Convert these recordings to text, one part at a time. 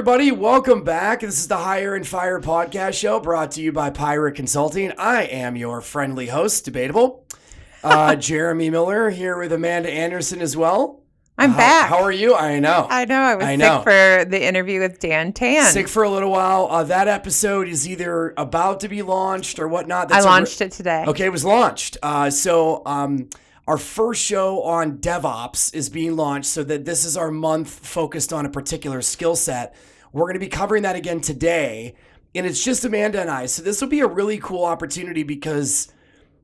everybody. Welcome back. This is the Hire and Fire podcast show brought to you by Pirate Consulting. I am your friendly host, Debatable. Jeremy Miller here with Amanda Anderson as well. I'm back. How are you? I know. I was sick for the interview with Dan Tan. Sick for a little while. That episode is either about to be launched or whatnot. I launched it today. Okay, it was launched. Our first show on DevOps is being launched, so that this is our month focused on a particular skill set. We're going to be covering that again today, and it's just Amanda and I. So this will be a really cool opportunity because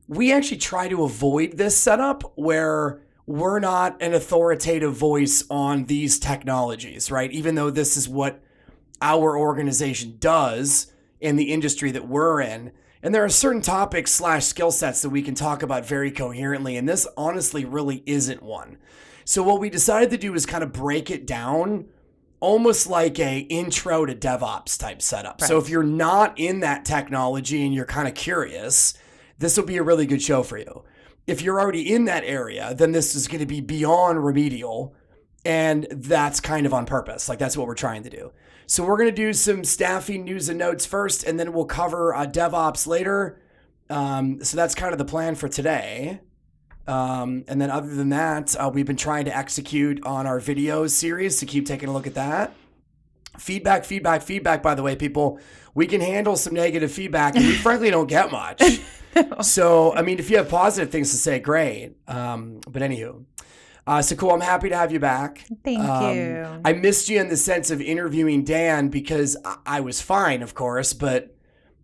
we actually try to avoid this setup where we're not an authoritative voice on these technologies, right? Even though this is what our organization does in the industry that we're in. And there are certain topics / skill sets that we can talk about very coherently. And this honestly really isn't one. So what we decided to do is kind of break it down almost like a intro to DevOps type setup. Right. So if you're not in that technology and you're kind of curious, this will be a really good show for you. If you're already in that area, then this is going to be beyond remedial. And that's kind of on purpose. Like that's what we're trying to do. So we're going to do some staffing news and notes first, and then we'll cover DevOps later. So that's kind of the plan for today. And then other than that, we've been trying to execute on our video series to keep taking a look at that. Feedback, by the way, people. We can handle some negative feedback, and we frankly don't get much. So, I mean, if you have positive things to say, great. But anywho. So cool. I'm happy to have you back. Thank you. I missed you in the sense of interviewing Dan because I was fine, of course, but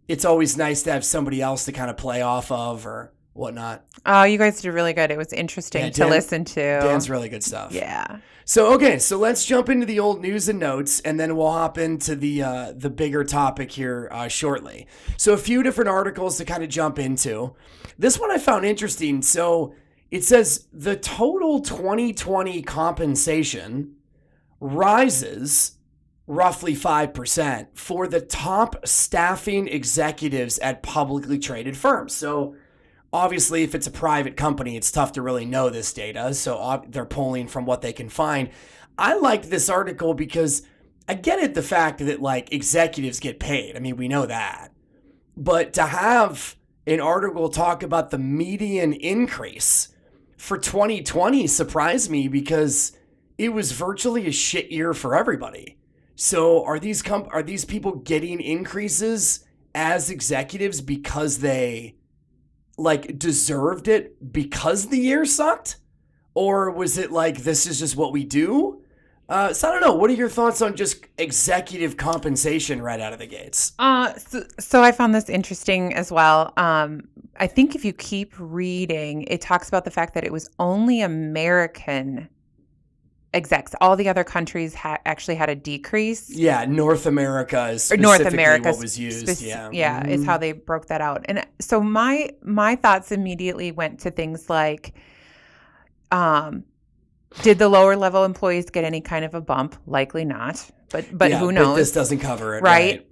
it's always nice to have somebody else to kind of play off of or whatnot. Oh, you guys did really good. It was interesting to listen to. Dan's really good stuff. Yeah. So, okay. So let's jump into the old news and notes, and then we'll hop into the bigger topic here shortly. So a few different articles to kind of jump into. This one I found interesting. So it says the total 2020 compensation rises roughly 5% for the top staffing executives at publicly traded firms. So obviously, if it's a private company, it's tough to really know this data. So they're pulling from what they can find. I liked this article because I get it, the fact that like executives get paid. I mean, we know that. But to have an article talk about the median increase for 2020 surprised me because it was virtually a shit year for everybody. So are these people getting increases as executives because they like deserved it because the year sucked? Or was it like, this is just what we do? So I don't know. What are your thoughts on just executive compensation right out of the gates? So I found this interesting as well. I think if you keep reading, it talks about the fact that it was only American execs. All the other countries actually had a decrease. Yeah, North America is specifically what was used. Is how they broke that out. And so my thoughts immediately went to things like, did the lower level employees get any kind of a bump? Likely not, but who knows? But this doesn't cover it, right?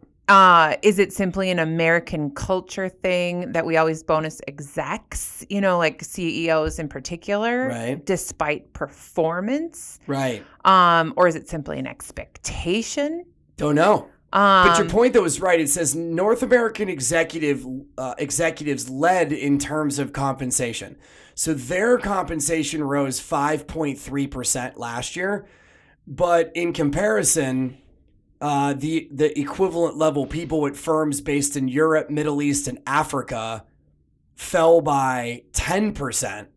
Is it simply an American culture thing that we always bonus execs, like CEOs in particular, right, despite performance? Right. Or is it simply an expectation? Don't know. But your point, though, is right. It says North American executives led in terms of compensation. So their compensation rose 5.3% last year. But in comparison, the equivalent level people at firms based in Europe, Middle East, and Africa fell by 10%.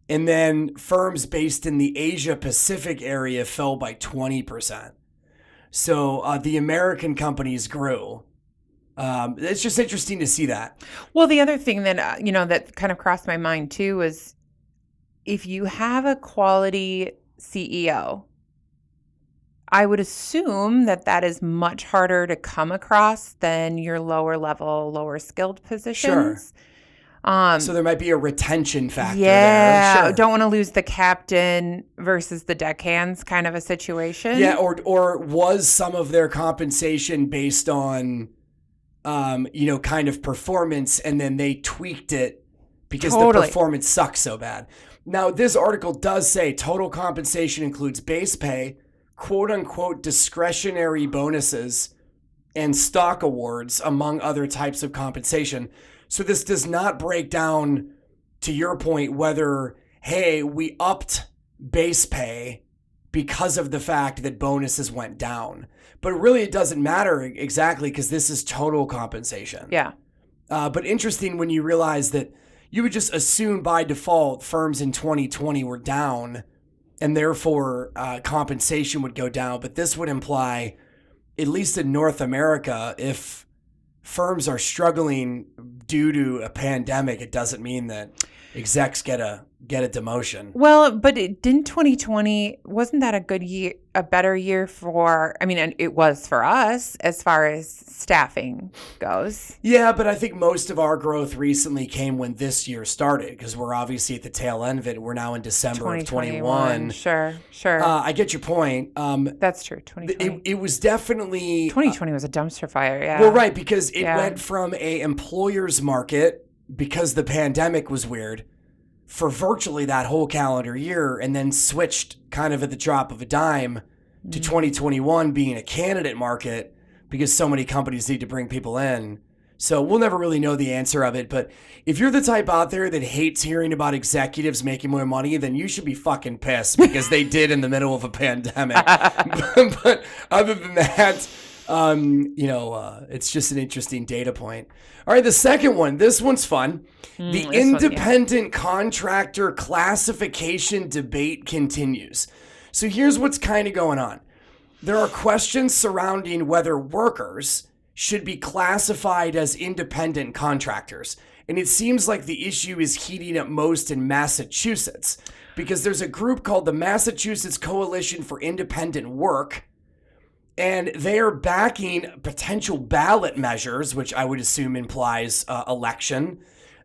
And then firms based in the Asia Pacific area fell by 20%. So the American companies grew. It's just interesting to see that. Well, the other thing that, that kind of crossed my mind too was if you have a quality CEO, I would assume that is much harder to come across than your lower level, lower skilled positions. Sure. So there might be a retention factor there. Yeah, Sure. Don't want to lose the captain versus the deckhands kind of a situation. Yeah, or was some of their compensation based on, kind of performance, and then they tweaked it because the performance sucks so bad. Now, this article does say total compensation includes base pay, quote unquote discretionary bonuses and stock awards, among other types of compensation. So this does not break down, to your point, whether, hey, we upped base pay because of the fact that bonuses went down. But really, it doesn't matter exactly, because this is total compensation. Yeah. But interesting when you realize that you would just assume by default firms in 2020 were down, and therefore compensation would go down. But this would imply, at least in North America, if firms are struggling due to a pandemic, it doesn't mean that execs get a demotion. Well, but didn't 2020, wasn't that a good year, a better year for, I mean, and it was for us as far as staffing goes. Yeah, but I think most of our growth recently came when this year started, because we're obviously at the tail end of it. We're now in December of 21. Sure. I get your point. That's true. 2020. It was definitely 2020 was a dumpster fire. Yeah. Well, right, because it went from a employer's market, because the pandemic was weird, for virtually that whole calendar year, and then switched kind of at the drop of a dime to 2021 being a candidate market, because so many companies need to bring people in. So we'll never really know the answer of it. But if you're the type out there that hates hearing about executives making more money, then you should be fucking pissed, because they did in the middle of a pandemic. But other than that, it's just an interesting data point. All right, the second one, this one's fun. The independent contractor classification debate continues. So here's what's kind of going on. There are questions surrounding whether workers should be classified as independent contractors. And it seems like the issue is heating up most in Massachusetts, because there's a group called the Massachusetts Coalition for Independent Work, and they are backing potential ballot measures, which I would assume implies election,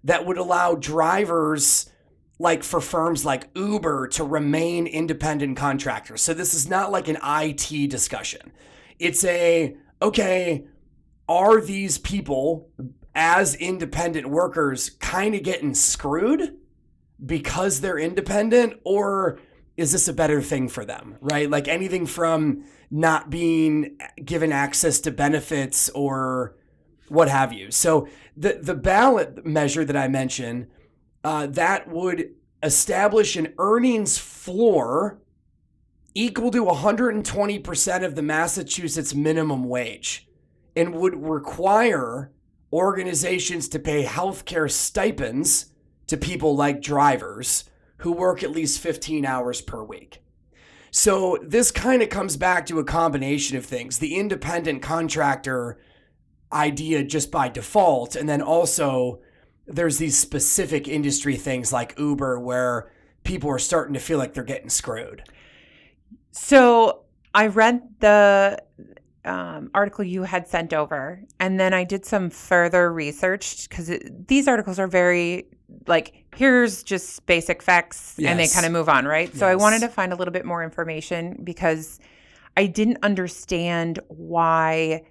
that would allow drivers, like for firms like Uber, to remain independent contractors. So this is not like an IT discussion. It's okay, are these people as independent workers kind of getting screwed because they're independent, or is this a better thing for them, right? Like anything from not being given access to benefits or what have you. So the ballot measure that I mentioned, that would establish an earnings floor equal to 120% of the Massachusetts minimum wage, and would require organizations to pay healthcare stipends to people like drivers who work at least 15 hours per week. So this kind of comes back to a combination of things. The independent contractor idea just by default, and then also there's these specific industry things like Uber where people are starting to feel like they're getting screwed. So I read the article you had sent over, and then I did some further research, because these articles are very like, here's just basic facts, and they kind of move on, right? So I wanted to find a little bit more information, because I didn't understand why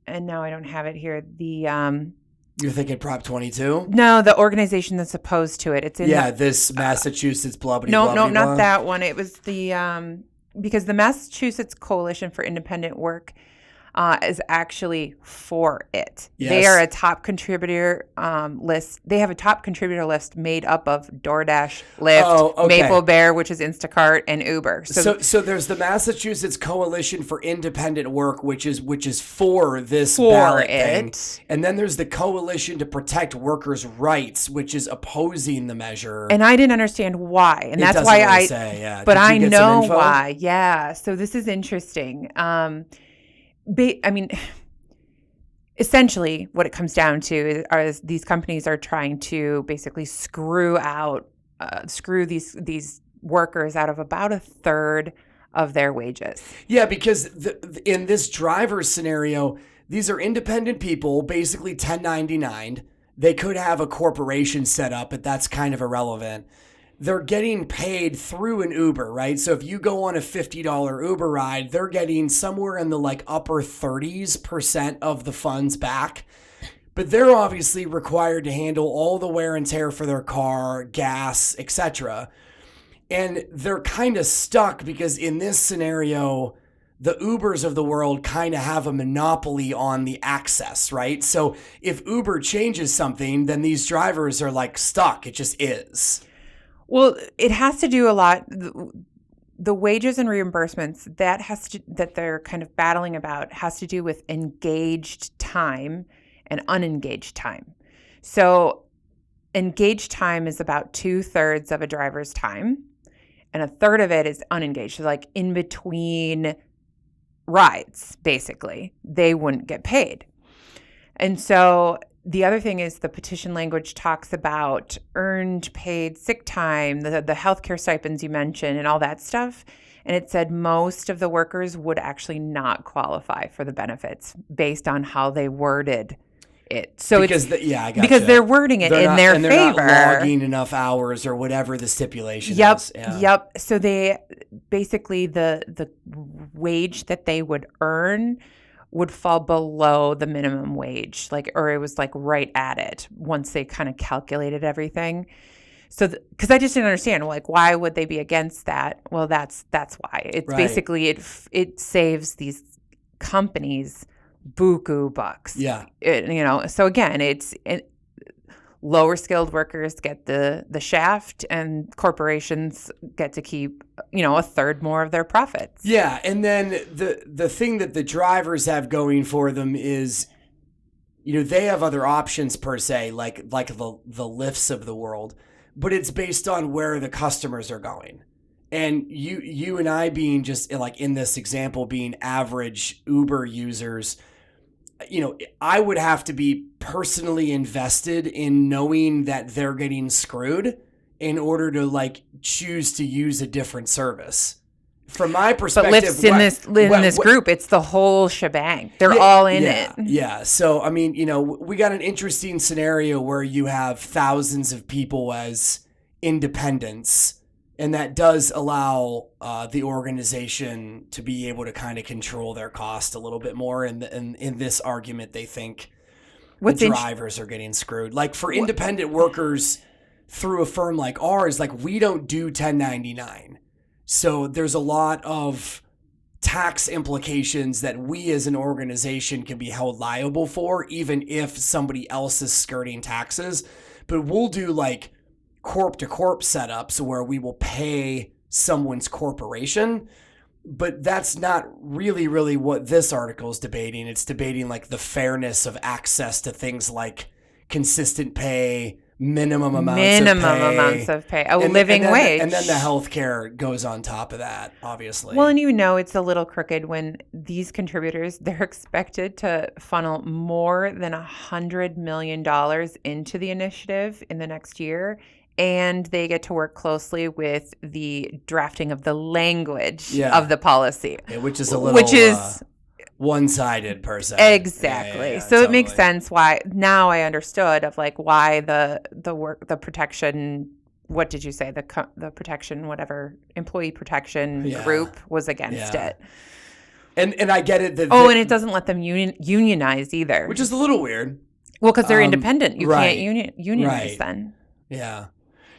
and now I don't have it here, You're thinking Prop 22? No, the organization that's opposed to it. It's in this Massachusetts blah. No, not that one. It was because the Massachusetts Coalition for Independent Work is actually for it. Yes. They are a top contributor list. They have a top contributor list made up of DoorDash, Lyft, Maple Bear, which is Instacart, and Uber. So there's the Massachusetts Coalition for Independent Work, which is for this ballot thing. And then there's the Coalition to Protect Workers' Rights, which is opposing the measure. And I didn't understand why. And that's why but I know why. Yeah. So this is interesting. I mean, essentially what it comes down to is these companies are trying to basically screw these workers out of about a third of their wages. Yeah, because in this driver scenario, these are independent people, basically 1099. They could have a corporation set up, but that's kind of irrelevant. They're getting paid through an Uber, right? So if you go on a $50 Uber ride, they're getting somewhere in the like upper 30% of the funds back. But they're obviously required to handle all the wear and tear for their car, gas, etc. And they're kind of stuck because in this scenario, the Ubers of the world kind of have a monopoly on the access, right? So if Uber changes something, then these drivers are like stuck. It just is. Well, it has to do a lot. The wages and reimbursements that they're kind of battling about has to do with engaged time and unengaged time. So engaged time is about 2/3 of a driver's time, and a third of it is unengaged. So like in between rides, basically, they wouldn't get paid. And so the other thing is the petition language talks about earned paid sick time, the healthcare stipends you mentioned, and all that stuff. And it said most of the workers would actually not qualify for the benefits based on how they worded it. So because I gotcha. Because they're wording it in their favor. They're not logging enough hours or whatever the stipulation is. Yep. So they basically the wage that they would earn would fall below the minimum wage, or it was like right at it once they kind of calculated everything. So, because I just didn't understand, like, why would they be against that? Well, that's why. It's right. Basically it saves these companies buku bucks. Yeah. So again, lower skilled workers get the shaft, and corporations get to keep, a third more of their profits. Yeah. And then the thing that the drivers have going for them is, they have other options per se, like the Lyfts of the world, but it's based on where the customers are going. And you and I being just like in this example, being average Uber users, I would have to be personally invested in knowing that they're getting screwed in order to choose to use a different service. From my perspective, but Lyft's in this group, it's the whole shebang. They're all in it. Yeah. So, I mean, we got an interesting scenario where you have thousands of people as independents, and that does allow the organization to be able to kind of control their cost a little bit more. And in this argument, they think the drivers are getting screwed. Like for independent workers through a firm like ours, we don't do 1099. So there's a lot of tax implications that we as an organization can be held liable for, even if somebody else is skirting taxes. But we'll do corp to corp setups where we will pay someone's corporation, but that's not really what this article is debating. It's debating the fairness of access to things like consistent pay, minimum amounts of pay, living wage. And then the healthcare goes on top of that, obviously. Well, and it's a little crooked when these contributors, they're expected to funnel more than $100 million into the initiative in the next year. And they get to work closely with the drafting of the language of the policy. Yeah, which is a little one-sided per se. Exactly. So totally. It makes sense why now I understood of why the protection, what did you say? The protection, whatever, employee protection group was against it. And I get it. And it doesn't let them unionize either. Which is a little weird. Well, because they're independent. You can't unionize then. Yeah.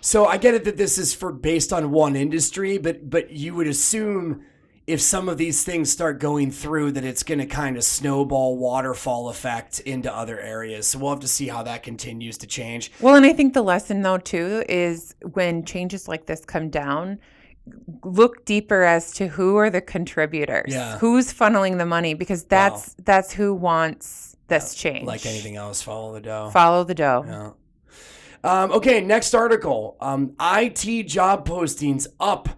So I get it that this is based on one industry, but you would assume if some of these things start going through that it's going to kind of snowball waterfall effect into other areas. So we'll have to see how that continues to change. Well, and I think the lesson though too is when changes like this come down, look deeper as to who are the contributors. Yeah. Who's funneling the money, because that's who wants this change. Like anything else, follow the dough. Follow the dough. Yeah. Okay, next article. IT job postings up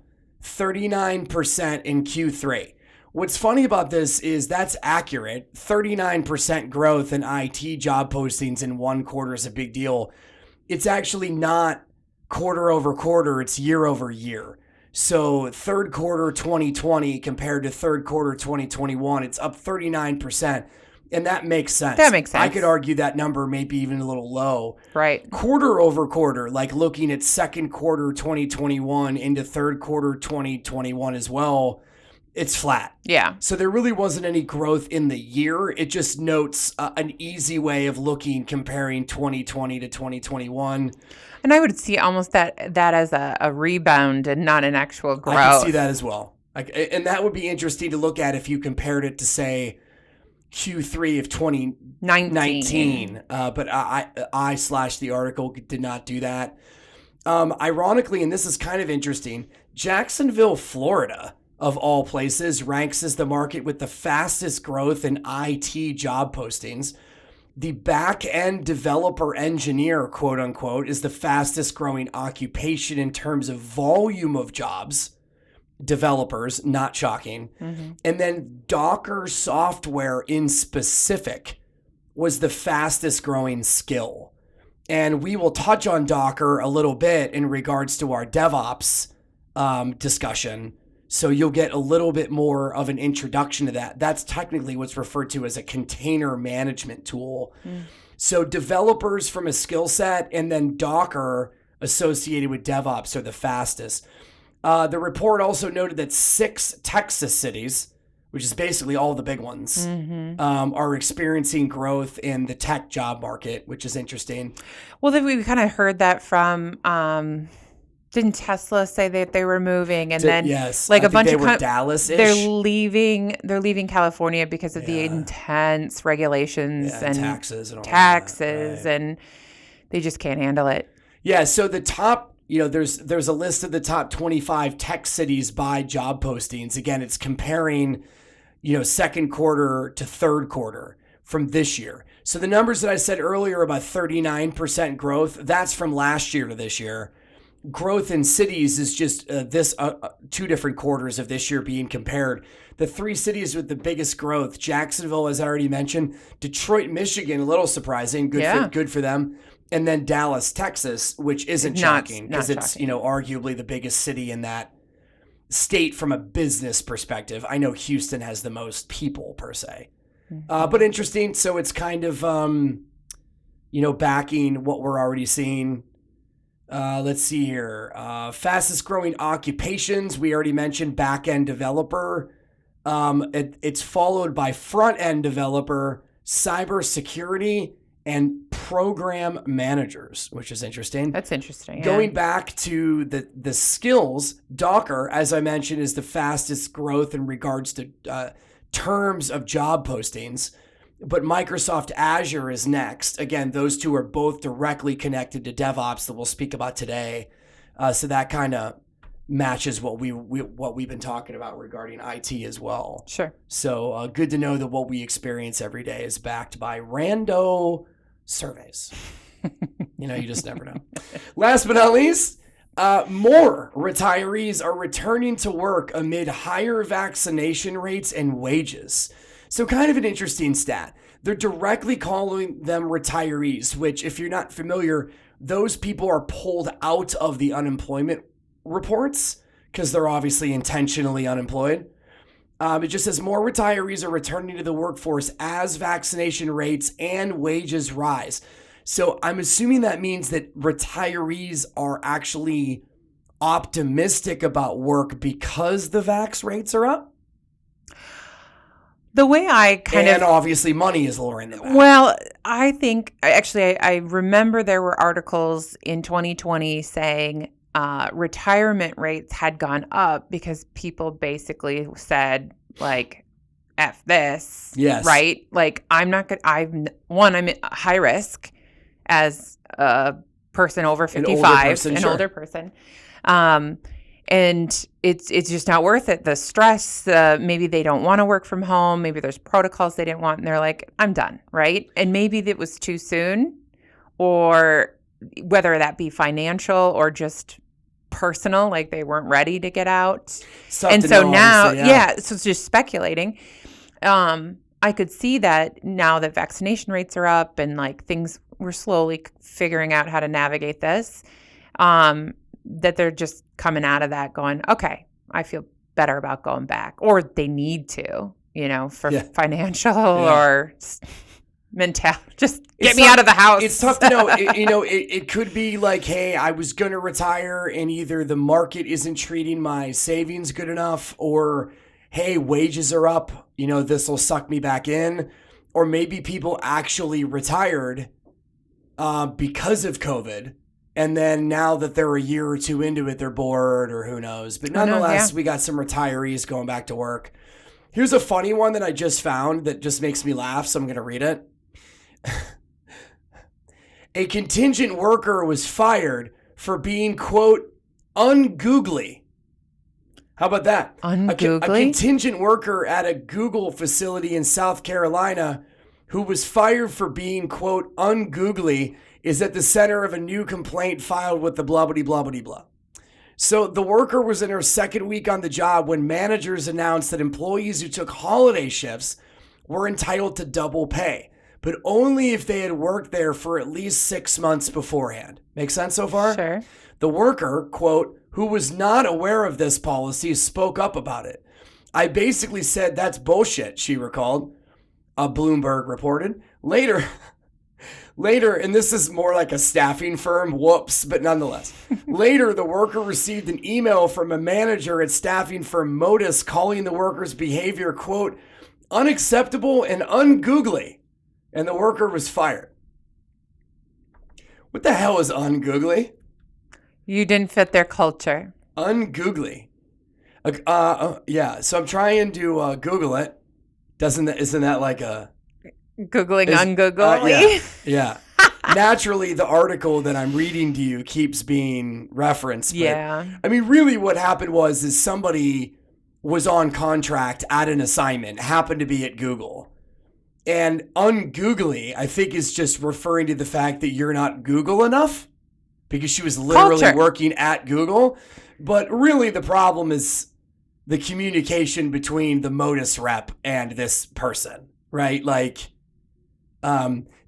39% in Q3. What's funny about this is that's accurate. 39% growth in IT job postings in one quarter is a big deal. It's actually not quarter over quarter, it's year over year. So third quarter 2020 compared to third quarter 2021, it's up 39%. And that makes sense. That makes sense. I could argue that number may be even a little low. Right. Quarter over quarter, looking at second quarter 2021 into third quarter 2021 as well, it's flat. Yeah. So there really wasn't any growth in the year. It just notes an easy way of comparing 2020 to 2021. And I would see almost that as a rebound and not an actual growth. I could see that as well. And that would be interesting to look at if you compared it to, say, Q3 of 2019. But the article did not do that. Ironically, and this is kind of interesting, Jacksonville, Florida, of all places, ranks as the market with the fastest growth in IT job postings. The back-end developer engineer, quote unquote, is the fastest growing occupation in terms of volume of jobs. Developers, not shocking. Mm-hmm. And then Docker software in specific was the fastest growing skill. And we will touch on Docker a little bit in regards to our DevOps discussion. So you'll get a little bit more of an introduction to that. That's technically what's referred to as a container management tool. So developers from a skill set and then Docker associated with DevOps are the fastest. The report also noted that 6 Texas cities, which is basically all the big ones, are experiencing growth in the tech job market, which is interesting. Well, then we kind of heard that from... didn't Tesla say that they were moving, and then yes, like a bunch of Dallas-ish. They're leaving California because of the intense regulations and taxes and all taxes, that, right. And they just can't handle it. Yeah. So the top, there's a list of the top 25 tech cities by job postings. Again, it's comparing, second quarter to third quarter from this year. So the numbers that I said earlier about 39% growth, that's from last year to this year. Growth in cities is just 2 different quarters of this year being compared. The 3 cities with the biggest growth, Jacksonville, as I already mentioned, Detroit, Michigan, a little surprising, good for them, and then Dallas, Texas, which isn't shocking because it's arguably the biggest city in that state from a business perspective. I know Houston has the most people per se, but interesting. So it's kind of backing what we're already seeing. Let's see here. Fastest growing occupations. We already mentioned back-end developer. It's followed by front-end developer, cybersecurity, and program managers, which is interesting. That's interesting. Going back to the skills, Docker, as I mentioned, is the fastest growth in regards to terms of job postings. But Microsoft Azure is next. Again, those two are both directly connected to DevOps that we'll speak about today. So that kind of matches what we've been talking about regarding IT as well. Sure. So good to know that what we experience every day is backed by rando surveys. You just never know. Last but not least, more retirees are returning to work amid higher vaccination rates and wages. So kind of an interesting stat. They're directly calling them retirees, which if you're not familiar, those people are pulled out of the unemployment reports because they're obviously intentionally unemployed. It just says more retirees are returning to the workforce as vaccination rates and wages rise. So I'm assuming that means that retirees are actually optimistic about work because the vax rates are up. The way I and obviously money is lower in the back. Well, I think actually I remember there were articles in 2020 saying retirement rates had gone up because people basically said like, F this. Yes. Right? Like I'm not good. I'm at high risk as a person over 55, an older person. And it's just not worth it. The stress, maybe they don't want to work from home. Maybe there's protocols they didn't want. And they're like, I'm done, right? And maybe it was too soon, or whether that be financial or just personal, like they weren't ready to get out. So now, so it's just speculating. I could see that now that vaccination rates are up and like things, we're slowly figuring out how to navigate this. That they're just coming out of that going, okay, I feel better about going back. Or they need to, for financial or mental. Just get me out of the house. It's tough to know. It could be like, hey, I was going to retire and either the market isn't treating my savings good enough, or, hey, wages are up, this will suck me back in. Or maybe people actually retired because of COVID. And then now that they're a year or two into it, they're bored, or who knows. But nonetheless, we got some retirees going back to work. Here's a funny one that I just found that just makes me laugh, so I'm going to read it. A contingent worker was fired for being, quote, ungoogly. How about that? Ungoogly? A contingent worker at a Google facility in South Carolina who was fired for being, quote, ungoogly is at the center of a new complaint filed with the blah-blah-blah-blah-blah. So the worker was in her second week on the job when managers announced that employees who took holiday shifts were entitled to double pay, but only if they had worked there for at least 6 months beforehand. Make sense so far? Sure. The worker, quote, who was not aware of this policy, spoke up about it. I basically said, that's bullshit, she recalled. Bloomberg reported. Later, and this is more like a staffing firm, whoops, but nonetheless. Later, the worker received an email from a manager at staffing firm Modus calling the worker's behavior, quote, unacceptable and ungoogly. And the worker was fired. What the hell is ungoogly? You didn't fit their culture. Ungoogly. Yeah, so I'm trying to Google it. Isn't that like a... Googling ungoogly? Yeah. Naturally, the article that I'm reading to you keeps being referenced. But, yeah. I mean, really what happened is somebody was on contract at an assignment, happened to be at Google. And ungoogly, I think, is just referring to the fact that you're not Google enough, because she was literally working at Google. But really the problem is the communication between the Modus rep and this person, right? Like,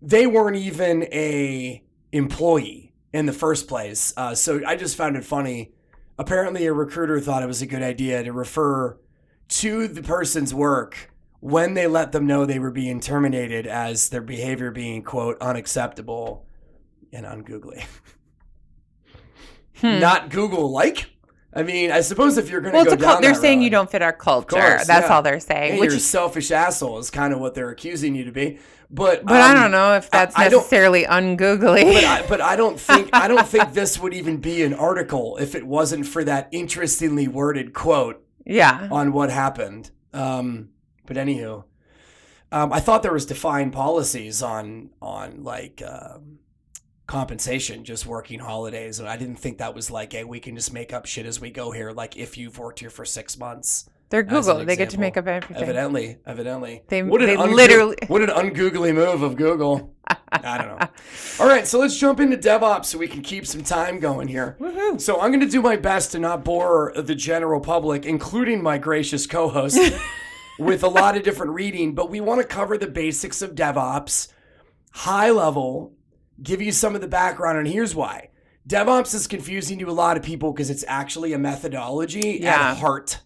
they weren't even a employee in the first place. So I just found it funny. Apparently a recruiter thought it was a good idea to refer to the person's work when they let them know they were being terminated as their behavior being, quote, unacceptable and ungoogly. Not Google-like. I mean, I suppose if you're going to go down they're that saying road, you don't fit our culture. course, That's all they're saying. Hey, Which you're a selfish asshole is kind of what they're accusing you to be. But I don't know if that's necessarily ungoogly. But I don't think this would even be an article if it wasn't for that interestingly worded quote. Yeah. On what happened. But anywho, I thought there was defined policies on like compensation, just working holidays, and I didn't think that was like, hey, we can just make up shit as we go here. Like if you've worked here for 6 months. They're Google. They get to make up everything. Evidently. What an ungoogly move of Google. I don't know. All right, so let's jump into DevOps so we can keep some time going here. Woohoo. So I'm going to do my best to not bore the general public, including my gracious co-host, with a lot of different reading, but we want to cover the basics of DevOps, high level, give you some of the background, and here's why. DevOps is confusing to a lot of people because it's actually a methodology at heart.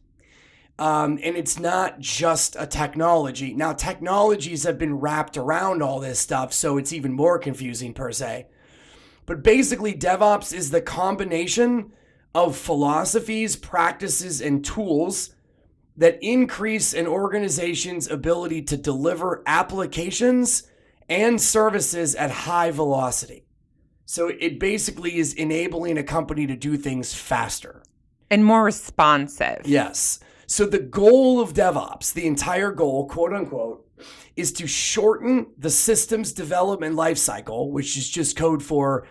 And it's not just a technology. Now, technologies have been wrapped around all this stuff, so it's even more confusing per se. But basically, DevOps is the combination of philosophies, practices, and tools that increase an organization's ability to deliver applications and services at high velocity. So it basically is enabling a company to do things faster. And more responsive. Yes. So the goal of DevOps, the entire goal, quote unquote, is to shorten the systems development lifecycle, which is just code for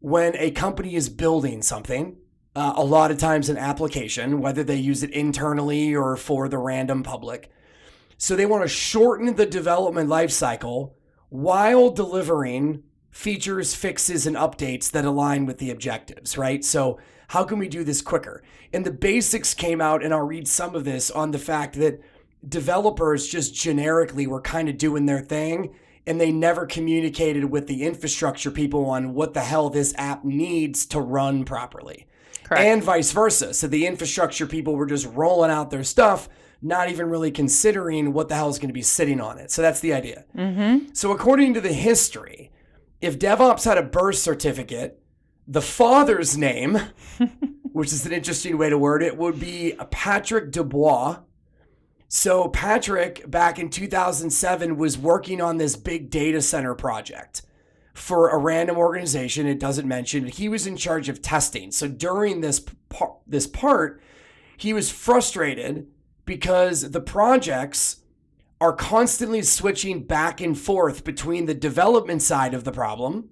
when a company is building something, a lot of times an application, whether they use it internally or for the random public. So they want to shorten the development lifecycle while delivering features, fixes, and updates that align with the objectives, right? So how can we do this quicker? And the basics came out, and I'll read some of this, on the fact that developers just generically were kind of doing their thing, and they never communicated with the infrastructure people on what the hell this app needs to run properly. Correct. And vice versa. So the infrastructure people were just rolling out their stuff, not even really considering what the hell is going to be sitting on it. So that's the idea. Mm-hmm. So according to the history, if DevOps had a birth certificate, the father's name, which is an interesting way to word it, would be Patrick Dubois. So Patrick, back in 2007, was working on this big data center project for a random organization. It doesn't mention. He was in charge of testing. So during this part, he was frustrated because the projects are constantly switching back and forth between the development side of the problem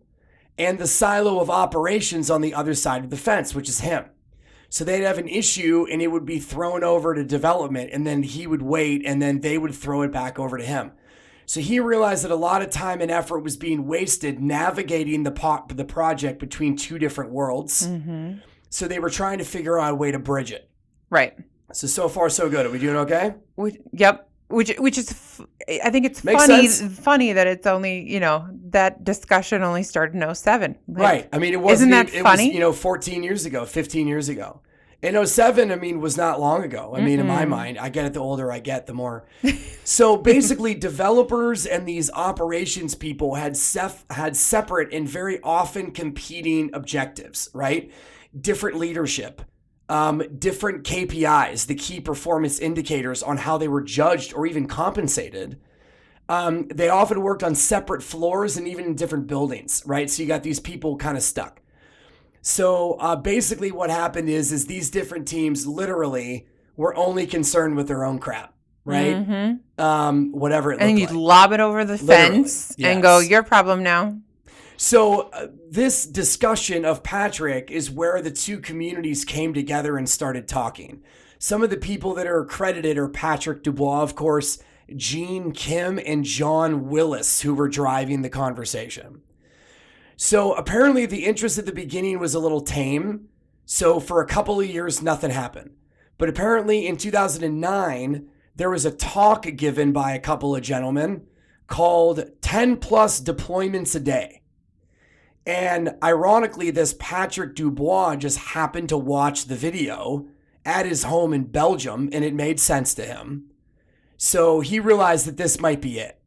and the silo of operations on the other side of the fence, which is him. So they'd have an issue and it would be thrown over to development, and then he would wait and then they would throw it back over to him. So he realized that a lot of time and effort was being wasted navigating the project between two different worlds. Mm-hmm. So they were trying to figure out a way to bridge it. Right. So far so good. Are we doing okay? Yep. Which is, I think it's funny that it's only, that discussion only started in 2007. Right. I mean, it wasn't, isn't that funny? It was, 14 years ago, 15 years ago. In 2007, I mean, was not long ago. I mean, in my mind, I get it, the older I get, the more. So basically, developers and these operations people had separate and very often competing objectives, right? Different leadership. Different KPIs, the key performance indicators on how they were judged or even compensated. They often worked on separate floors and even in different buildings, right? So you got these people kind of stuck. So basically what happened is these different teams literally were only concerned with their own crap, right? Mm-hmm. Whatever it looked like. And you'd lob it over the fence and go, your problem now. So this discussion of Patrick is where the two communities came together and started talking. Some of the people that are credited are Patrick Dubois, of course, Gene Kim, and John Willis, who were driving the conversation. So apparently the interest at the beginning was a little tame. So for a couple of years, nothing happened. But apparently in 2009, there was a talk given by a couple of gentlemen called 10 plus deployments a day. And ironically, this Patrick Dubois just happened to watch the video at his home in Belgium, and it made sense to him. So he realized that this might be it.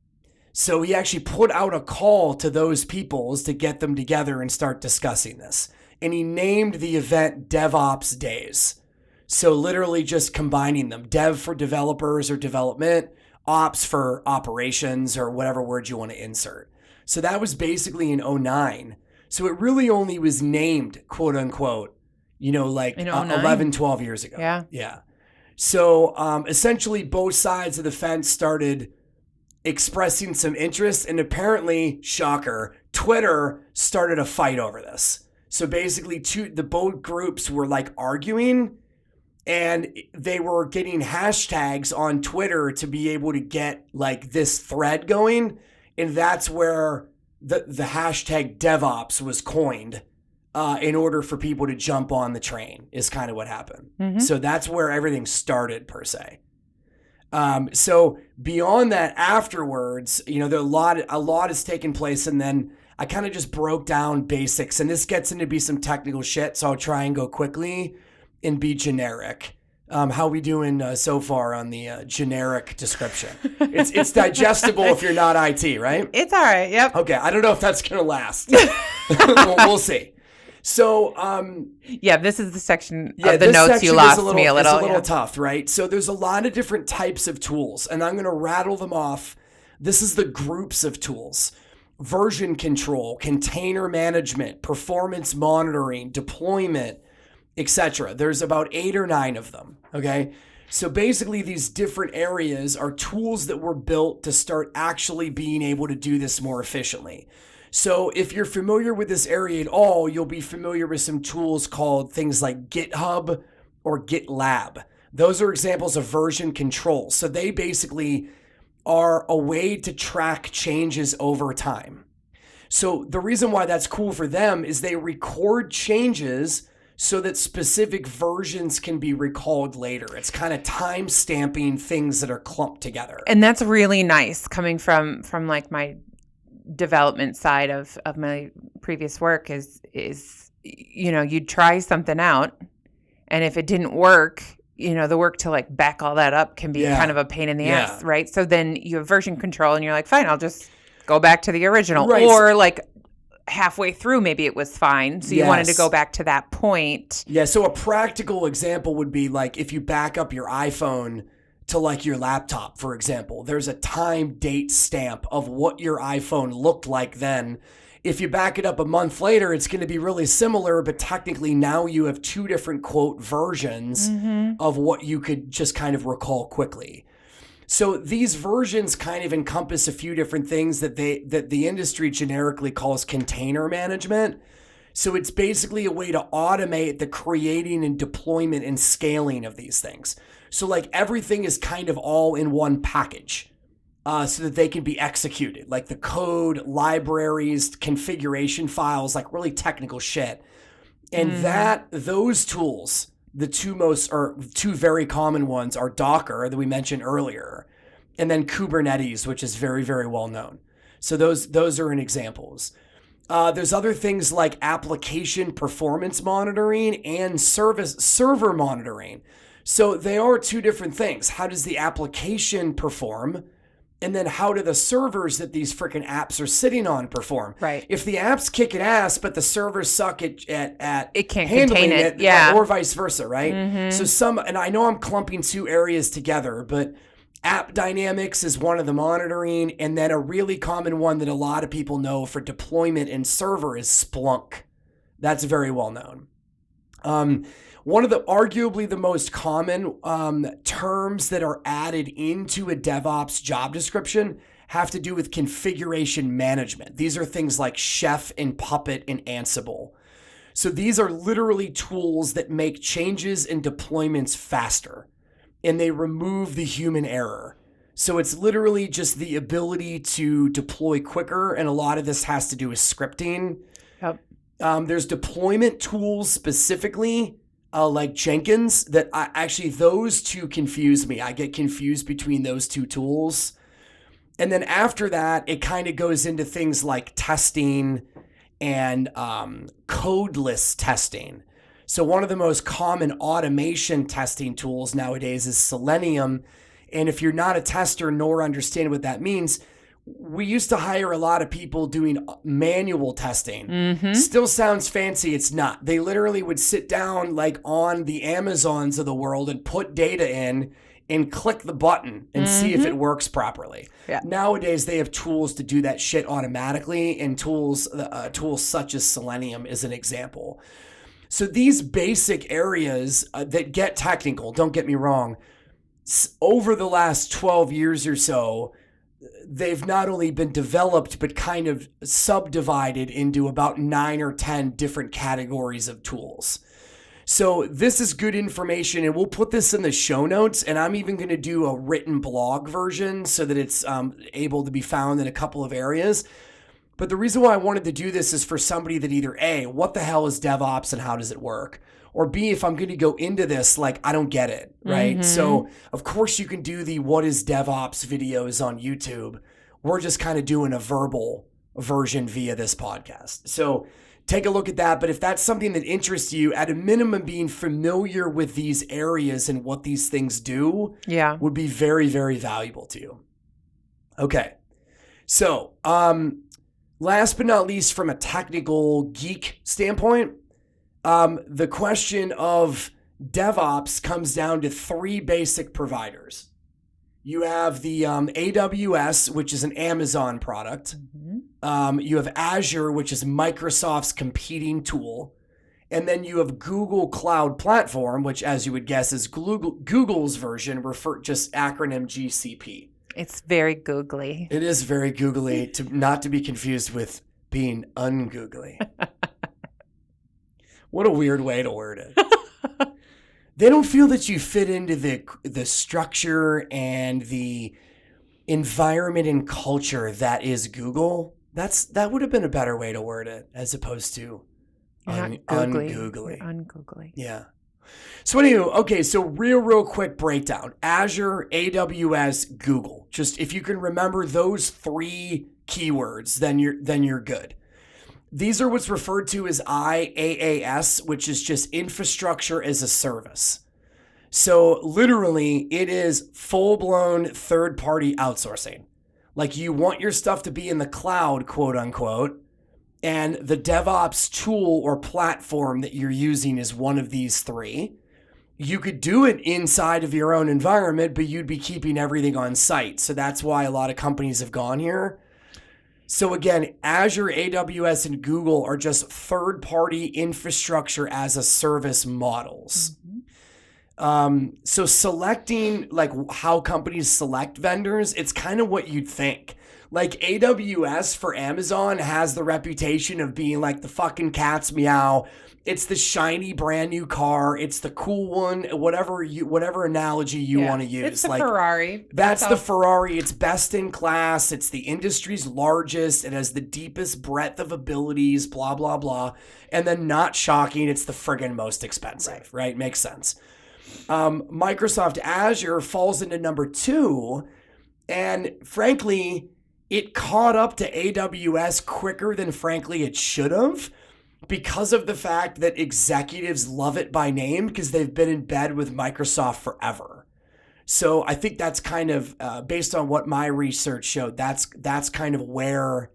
So he actually put out a call to those peoples to get them together and start discussing this. And he named the event DevOps Days. So literally just combining them. Dev for developers or development, ops for operations, or whatever word you want to insert. So that was basically in 2009. So it really only was named, quote unquote, like 11, 12 years ago. Yeah. Yeah. So essentially both sides of the fence started expressing some interest, and apparently, shocker, Twitter started a fight over this. So basically both groups were like arguing, and they were getting hashtags on Twitter to be able to get like this thread going. And that's where the hashtag DevOps was coined in order for people to jump on the train, is kind of what happened. Mm-hmm. So that's where everything started, per se. So beyond that, afterwards, there a lot has taken place, and then I kind of just broke down basics, and this gets into be some technical shit, so I'll try and go quickly and be generic. How we doing so far on the generic description? It's digestible if you're not IT, right? It's all right. Yep. Okay. I don't know if that's gonna last. we'll see. So, this is the section of the notes you lost me a little. It's a little tough, right? So there's a lot of different types of tools, and I'm going to rattle them off. This is the groups of tools: version control, container management, performance monitoring, deployment, etc. There's about 8 or 9 of them. Okay. So basically these different areas are tools that were built to start actually being able to do this more efficiently. So if you're familiar with this area at all, you'll be familiar with some tools called things like GitHub or GitLab. Those are examples of version control. So they basically are a way to track changes over time. So the reason why that's cool for them is they record changes so that specific versions can be recalled later. It's kind of time stamping things that are clumped together. And that's really nice coming from like my development side of my previous work is you'd try something out, and if it didn't work, the work to like back all that up can be kind of a pain in the ass, right? So then you have version control and you're like, fine, I'll just go back to the original. Right. Or like halfway through, maybe it was fine. So you wanted to go back to that point. Yeah. So a practical example would be like if you back up your iPhone to like your laptop, for example. There's a time date stamp of what your iPhone looked like then. If you back it up a month later, it's going to be really similar, but technically now you have two different quote versions of what you could just kind of recall quickly. So these versions kind of encompass a few different things that the industry generically calls container management. So it's basically a way to automate the creating and deployment and scaling of these things. So like everything is kind of all in one package. So that they can be executed, like the code, libraries, configuration files, like really technical shit. And those tools, the two very common ones are Docker that we mentioned earlier, and then Kubernetes, which is very, very well known. So those are in examples. There's other things like application performance monitoring and server monitoring. So they are two different things. How does the application perform? And then how do the servers that these freaking apps are sitting on perform? Right. If the app's kicking ass, but the servers suck at it can't handling contain it, or vice versa, right? So and I know I'm clumping two areas together, but app dynamics is one of the monitoring, and then a really common one that a lot of people know for deployment and server is Splunk. That's very well known. One of the arguably the most common terms that are added into a DevOps job description have to do with configuration management. These are things like Chef and Puppet and Ansible. So these are literally tools that make changes and deployments faster, and they remove the human error. So it's literally just the ability to deploy quicker, and a lot of this has to do with scripting. Yep. There's deployment tools specifically, like Jenkins, that those two confuse me. I get confused between those two tools. And then after that, it kind of goes into things like testing and codeless testing. So one of the most common automation testing tools nowadays is Selenium. And if you're not a tester nor understand what that means, we used to hire a lot of people doing manual testing. Still sounds fancy. It's not. They literally would sit down like on the Amazons of the world and put data in and click the button and see if it works properly. Yeah. Nowadays, they have tools to do that shit automatically, and tools such as Selenium is an example. So these basic areas that get technical, don't get me wrong, over the last 12 years or so, they've not only been developed, but kind of subdivided into about 9 or 10 different categories of tools. So this is good information, and we'll put this in the show notes, and I'm even going to do a written blog version so that it's able to be found in a couple of areas. But the reason why I wanted to do this is for somebody that either A, what the hell is DevOps and how does it work? Or B, if I'm going to go into this, like, I don't get it, right? So, of course, you can do the what is DevOps videos on YouTube. We're just kind of doing a verbal version via this podcast. So take a look at that. But if that's something that interests you, at a minimum, being familiar with these areas and what these things do would be very, very valuable to you. Okay. So, last but not least, from a technical geek standpoint, the question of DevOps comes down to three basic providers. You have the AWS, which is an Amazon product. You have Azure, which is Microsoft's competing tool. And then you have Google Cloud Platform, which, as you would guess, is Google's version, just acronym GCP. It's very googly. It is very googly, not to be confused with being ungoogly. What a weird way to word it. They don't feel that you fit into the structure and the environment and culture that is Google. That would have been a better way to word it, as opposed to ungoogly. Ungoogly. Yeah. So anyway, okay, so real quick breakdown. Azure, AWS, Google. Just if you can remember those three keywords, then you're good. These are what's referred to as IaaS, which is just infrastructure as a service. So literally, it is full-blown third-party outsourcing. Like, you want your stuff to be in the cloud, quote unquote, and the DevOps tool or platform that you're using is one of these three. You could do it inside of your own environment, but you'd be keeping everything on site. So that's why a lot of companies have gone here. So again, Azure, AWS, and Google are just third-party infrastructure as a service models. So selecting, like how companies select vendors, it's kind of what you'd think. Like AWS for Amazon has the reputation of being like the fucking cat's meow. It's the shiny brand new car. It's the cool one. Whatever analogy you want to use. It's the Ferrari. That's the Ferrari. It's best in class. It's the industry's largest. It has the deepest breadth of abilities. Blah blah blah. And then, not shocking, it's the friggin' most expensive. Right? Makes sense. Microsoft Azure falls into number 2, and frankly, it caught up to AWS quicker than frankly it should have. Because of the fact that executives love it by name because they've been in bed with Microsoft forever. So I think that's kind of, based on what my research showed, that's kind of where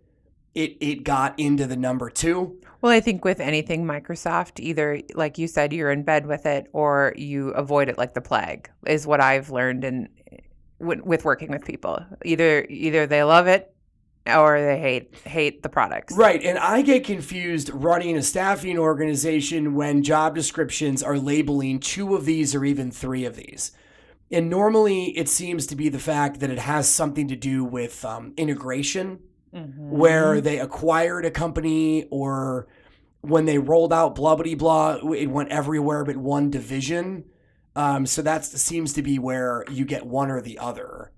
it got into the number 2. Well, I think with anything Microsoft, either, like you said, you're in bed with it or you avoid it like the plague, is what I've learned with working with people. Either they love it or they hate the products. Right. And I get confused running a staffing organization when job descriptions are labeling 2 of these or even 3 of these. And normally it seems to be the fact that it has something to do with integration, where they acquired a company or when they rolled out blah, blah, blah, it went everywhere but one division. So that seems to be where you get one or the other.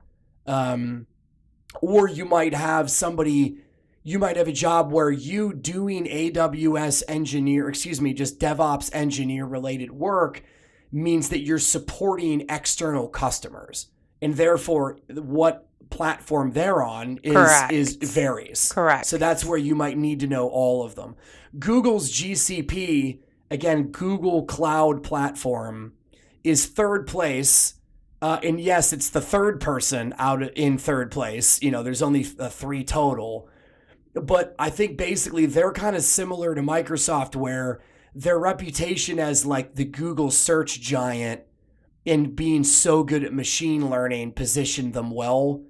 Or you might have a job where you doing AWS engineer, just DevOps engineer related work means that you're supporting external customers. And therefore, what platform they're on is varies. Correct. So that's where you might need to know all of them. Google's GCP, again, Google Cloud Platform, is third place. And yes, it's the third person out in third place. There's only 3 total. But I think basically they're kind of similar to Microsoft, where their reputation as like the Google search giant and being so good at machine learning positioned them well.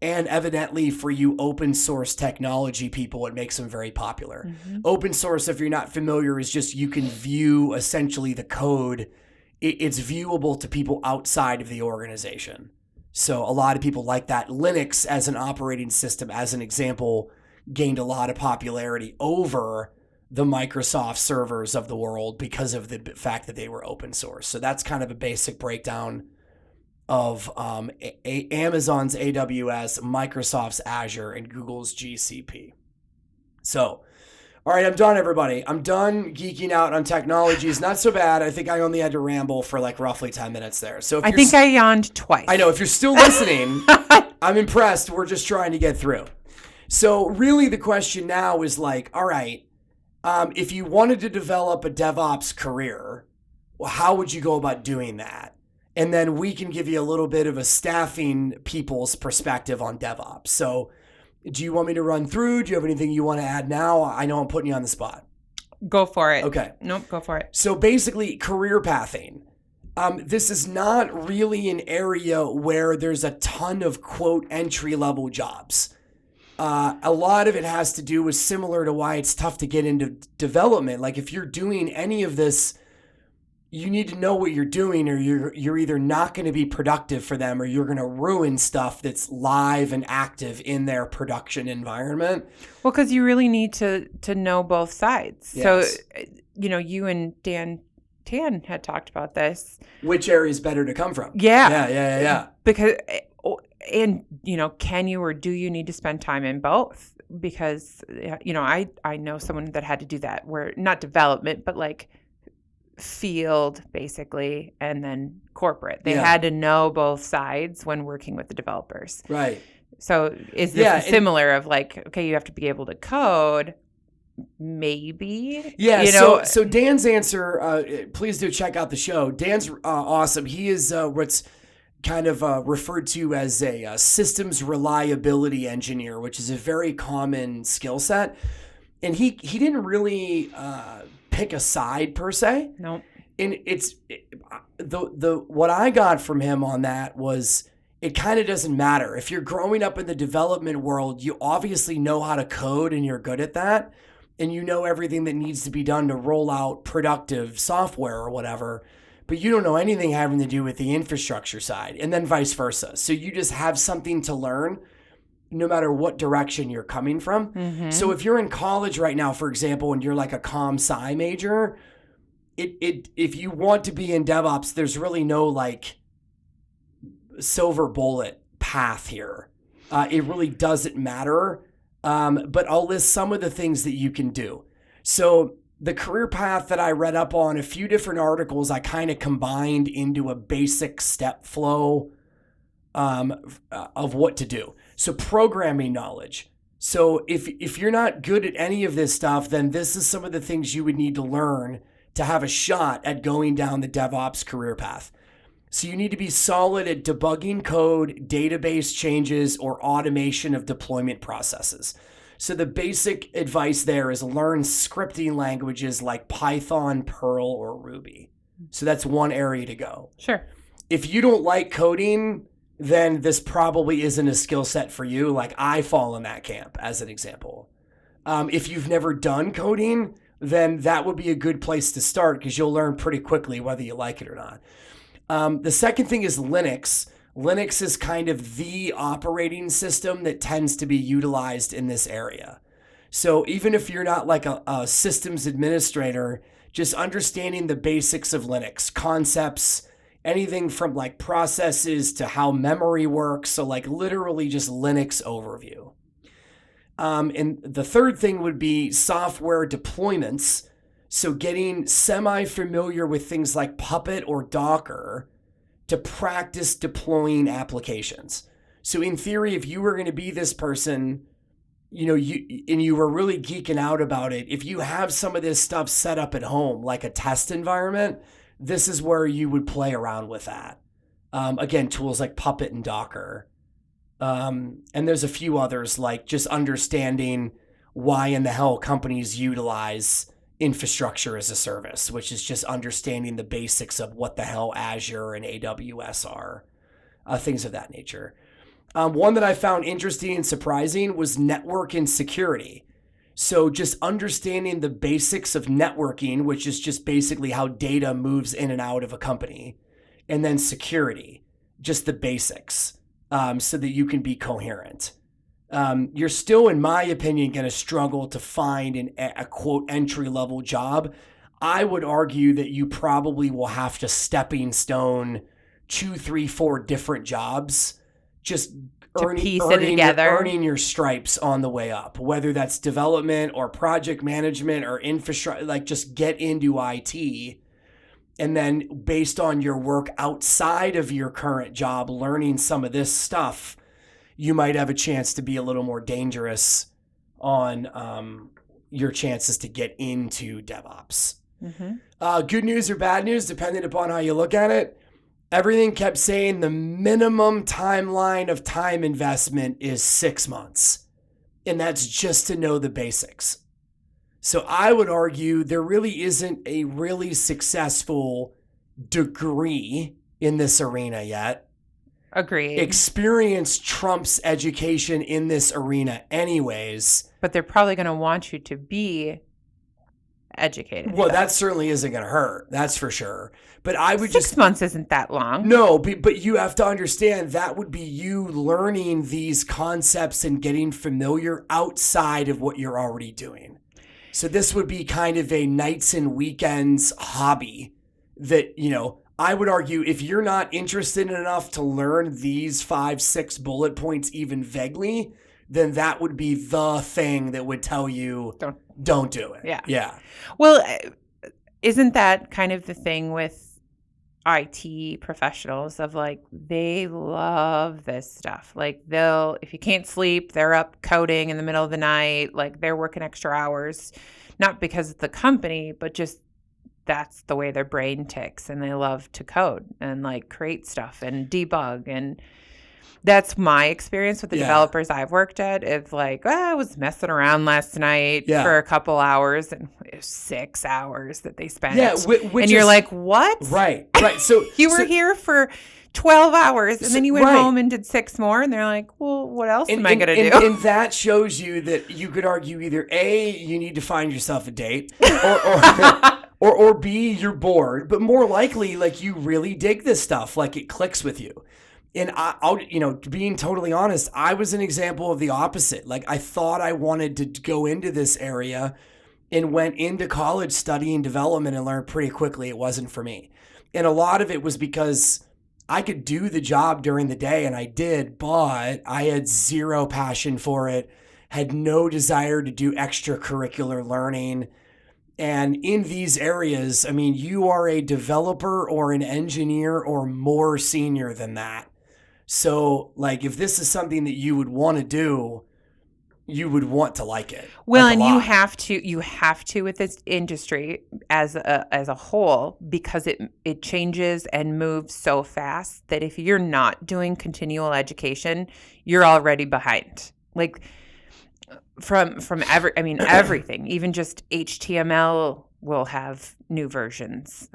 And evidently for you open source technology people, it makes them very popular. Open source, if you're not familiar, is just you can view essentially the code. It's viewable to people outside of the organization. So a lot of people like that. Linux as an operating system, as an example, gained a lot of popularity over the Microsoft servers of the world because of the fact that they were open source. So that's kind of a basic breakdown of Amazon's AWS, Microsoft's Azure, and Google's GCP. So, all right, I'm done, everybody. I'm done geeking out on technologies. Not so bad. I think I only had to ramble for like roughly 10 minutes there. So I think I yawned twice. I know. If you're still listening, I'm impressed. We're just trying to get through. So really the question now is like, all right, if you wanted to develop a DevOps career, well, how would you go about doing that? And then we can give you a little bit of a staffing people's perspective on DevOps. So do you want me to run through? Do you have anything you want to add now? I know I'm putting you on the spot. Go for it. Okay. Nope, go for it. So basically, career pathing. This is not really an area where there's a ton of, quote, entry-level jobs. A lot of it has to do with similar to why it's tough to get into development. Like if you're doing any of this, you need to know what you're doing, or you're either not going to be productive for them, or you're going to ruin stuff that's live and active in their production environment. Well, because you really need to know both sides. Yes. So, you and Dan Tan had talked about this. Which area is better to come from? Yeah. Because, and, can you or do you need to spend time in both? Because, I know someone that had to do that, where not development, but like field basically, and then corporate. They had to know both sides when working with the developers. Right. So is this similar of like, okay, you have to be able to code, maybe? Yeah. So Dan's answer, please do check out the show. Dan's awesome. He is what's kind of referred to as a systems reliability engineer, which is a very common skill set. And he didn't really pick a side per se. Nope. And the what I got from him on that was it kind of doesn't matter. If you're growing up in the development world, you obviously know how to code and you're good at that. And you know everything that needs to be done to roll out productive software or whatever. But you don't know anything having to do with the infrastructure side, and then vice versa. So you just have something to learn no matter what direction you're coming from. Mm-hmm. So if you're in college right now, for example, and you're like a comp-sci major, if you want to be in DevOps, there's really no like silver bullet path here. It really doesn't matter. But I'll list some of the things that you can do. So the career path that I read up on, a few different articles, I kind of combined into a basic step flow of what to do. So programming knowledge. So if you're not good at any of this stuff, then this is some of the things you would need to learn to have a shot at going down the DevOps career path. So you need to be solid at debugging code, database changes, or automation of deployment processes. So the basic advice there is learn scripting languages like Python, Perl, or Ruby. So that's one area to go. Sure. If you don't like coding, then this probably isn't a skill set for you. Like I fall in that camp as an example. If you've never done coding, then that would be a good place to start because you'll learn pretty quickly whether you like it or not. The second thing is Linux. Linux is kind of the operating system that tends to be utilized in this area. So even if you're not like a systems administrator, just understanding the basics of Linux, concepts, anything from like processes to how memory works. So like literally just Linux overview. And the third thing would be software deployments. So getting semi-familiar with things like Puppet or Docker to practice deploying applications. So in theory, if you were going to be this person, you were really geeking out about it, if you have some of this stuff set up at home, like a test environment, this is where you would play around with that. Again, tools like Puppet and Docker. And there's a few others, like just understanding why in the hell companies utilize infrastructure as a service, which is just understanding the basics of what the hell Azure and AWS are, things of that nature. One that I found interesting and surprising was network and security. So just understanding the basics of networking, which is just basically how data moves in and out of a company, and then security, just the basics, so that you can be coherent. You're still, in my opinion, going to struggle to find a quote entry-level job. I would argue that you probably will have to stepping stone 2, 3, 4 different jobs, just earning your stripes on the way up, whether that's development or project management or infrastructure, like just get into IT. And then based on your work outside of your current job, learning some of this stuff, you might have a chance to be a little more dangerous on your chances to get into DevOps. Mm-hmm. Good news or bad news, depending upon how you look at it. Everything kept saying the minimum timeline of time investment is 6 months. And that's just to know the basics. So I would argue there really isn't a really successful degree in this arena yet. Agreed. Experience trumps education in this arena anyways. But they're probably going to want you to be educated. Well, that certainly isn't going to hurt. That's for sure. But I would 6 months isn't that long. No, but you have to understand that would be you learning these concepts and getting familiar outside of what you're already doing. So this would be kind of a nights and weekends hobby that, I would argue if you're not interested enough to learn these 5, 6 bullet points even vaguely, then that would be the thing that would tell you don't do it. Yeah. Yeah. Well, isn't that kind of the thing with IT professionals of like, they love this stuff. Like if you can't sleep, they're up coding in the middle of the night. Like they're working extra hours, not because of the company, but just that's the way their brain ticks, and they love to code and like create stuff and debug. And that's my experience with the Yeah. developers I've worked at. It's like, I was messing around last night Yeah. for a couple hours, and it was 6 hours that they spent. Yeah, which and you're is- like, what? Right. So You were here for 12 hours, and then you went right. home and did 6 more, and they're like, well, what else am I going to do? And that shows you that you could argue either A, you need to find yourself a date, or B, you're bored, but more likely, like, you really dig this stuff, like it clicks with you. And I'll, being totally honest, I was an example of the opposite. Like, I thought I wanted to go into this area and went into college studying development and learned pretty quickly it wasn't for me. And a lot of it was because I could do the job during the day, and I did, but I had zero passion for it, had no desire to do extracurricular learning. And in these areas, I mean, you are a developer or an engineer or more senior than that. So, like, if this is something that you would want to do, you would want to like it. Well, like, and you have to with this industry as a whole, because it changes and moves so fast that if you're not doing continual education, you're already behind. Like from everything, even just HTML will have new versions.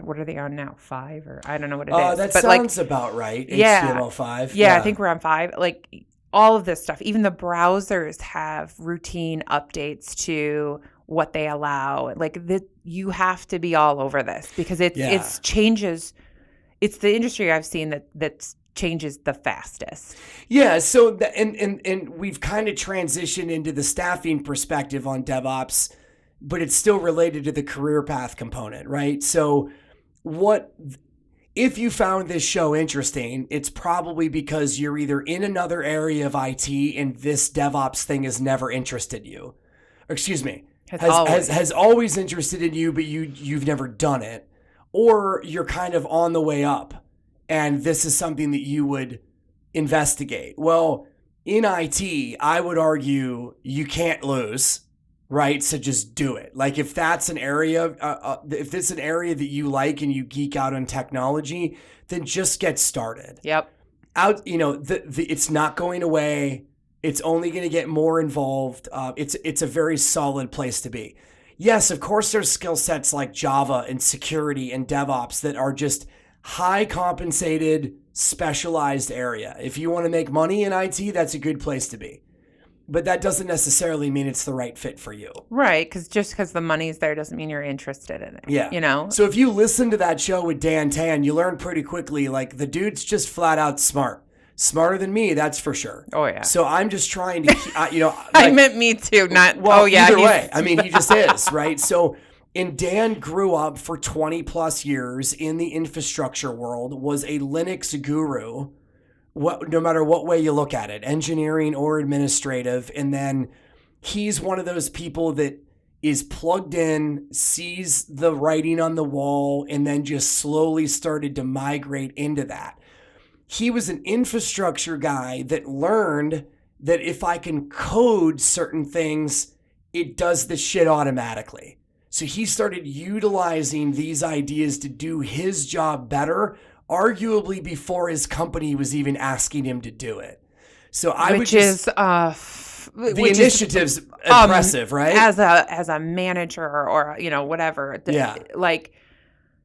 What are they on now? 5 or I don't know what it is. That but sounds about right. Yeah, HTML5. Yeah, I think we're on 5. Like all of this stuff, even the browsers have routine updates to what they allow. Like you have to be all over this because it's changes. It's the industry I've seen that changes the fastest. Yeah. So and we've kind of transitioned into the staffing perspective on DevOps, but it's still related to the career path component, right? So if you found this show interesting, it's probably because you're either in another area of IT and this DevOps thing has never interested you. Or, excuse me, has always interested in you, but you've never done it. Or you're kind of on the way up and this is something that you would investigate. Well, in IT, I would argue you can't lose. Right. So just do it. Like if that's an area, if it's an area that you like and you geek out on technology, then just get started. Yep. It's not going away. It's only going to get more involved. It's a very solid place to be. Yes, of course, there's skill sets like Java and security and DevOps that are just high compensated, specialized area. If you want to make money in IT, that's a good place to be. But that doesn't necessarily mean it's the right fit for you. Right, because the money's there doesn't mean you're interested in it. Yeah. So if you listen to that show with Dan Tan, you learn pretty quickly, like, the dude's just flat out smart. Smarter than me, that's for sure. Oh, yeah. So I'm just trying to, I meant me too, not, either way. I mean, he just is, right? So, and Dan grew up for 20 plus years in the infrastructure world, was a Linux guru. No matter what way you look at it, engineering or administrative. And then he's one of those people that is plugged in, sees the writing on the wall, and then just slowly started to migrate into that. He was an infrastructure guy that learned that if I can code certain things, it does the shit automatically. So he started utilizing these ideas to do his job better, arguably before his company was even asking him to do it. So the initiative's impressive, right? As a manager or whatever. Yeah. Like